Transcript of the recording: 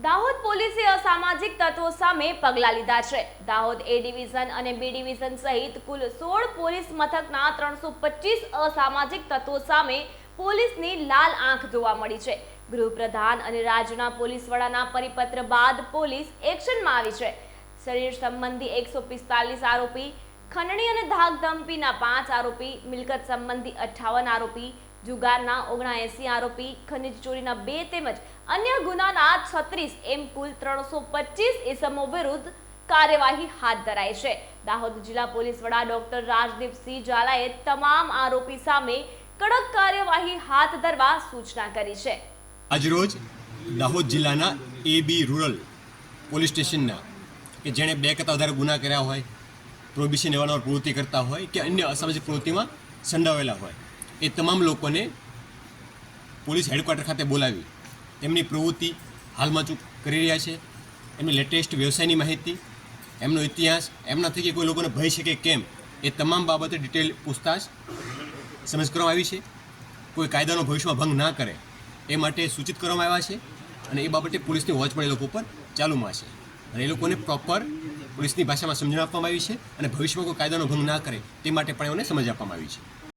દાહોદ પોલીસે અસામાજિક તત્વો સામે પગલાં લીધા છે। દાહોદ એ ડિવિઝન અને બી ડિવિઝન સહિત કુલ 16 પોલીસ મથકના 325 અસામાજિક તત્વો સામે પોલીસની લાલ આંખ જોવા મળી છે। ગૃહપ્રધાન અને રાજ્યના પોલીસ વડાના પરિપત્ર બાદ પોલીસ એક્શનમાં આવી છે। શરીર સંબંધી 145 આરોપી, ખંડણી અને ધાકધમકીના 5 આરોપી, મિલકત સંબંધી 58 આરોપી, જુગારના 79 આરોપી, ખનીજ ચોરીના 2 તેમજ અન્ય ગુનાના 36 એમ કુલ 325 ઇસમો વિરુદ્ધ કાર્યવાહી હાથ ધરાઈ છે। દાહોદ જિલ્લા પોલીસ વડા ડોક્ટર રાજદીપસિંહ ઝાલાએ તમામ આરોપી સામે કડક કાર્યવાહી હાથ ધરવા સૂચના કરી છે। આજરોજ દાહોદ જિલ્લાના AB રૂરલ પોલીસ સ્ટેશનના કે જેણે 2 કરતાં વધારે ગુના કર્યા હોય, પ્રોહિબિશન એવાના પ્રવૃત્તિ કરતા હોય કે અન્ય અસામાજિક પ્રવૃત્તિમાં સંડોવાયેલા હોય, એ તમામ લોકોને પોલીસ હેડક્વાર્ટર ખાતે બોલાવી તેમની પ્રવૃત્તિ હાલમાં શું કરી રહ્યા છે, એમની લેટેસ્ટ વ્યવસાયની માહિતી, એમનો ઇતિહાસ, એમના થકી કોઈ લોકોને ભય શકે કેમ, એ તમામ બાબતે ડિટેલ પૂછતાછ સમજ કરવામાં આવી છે। કોઈ કાયદાનો ભવિષ્યમાં ભંગ ના કરે એ માટે સૂચિત કરવામાં આવ્યા છે અને એ બાબતે પોલીસની વોચ પણ એ લોકો ઉપર ચાલુમાં છે અને એ લોકોને પ્રોપર પોલીસની ભાષામાં સમજણ આપવામાં આવી છે અને ભવિષ્યમાં કોઈ કાયદાનો ભંગ ના કરે તે માટે પણ એઓને સમજ આપવામાં આવી છે।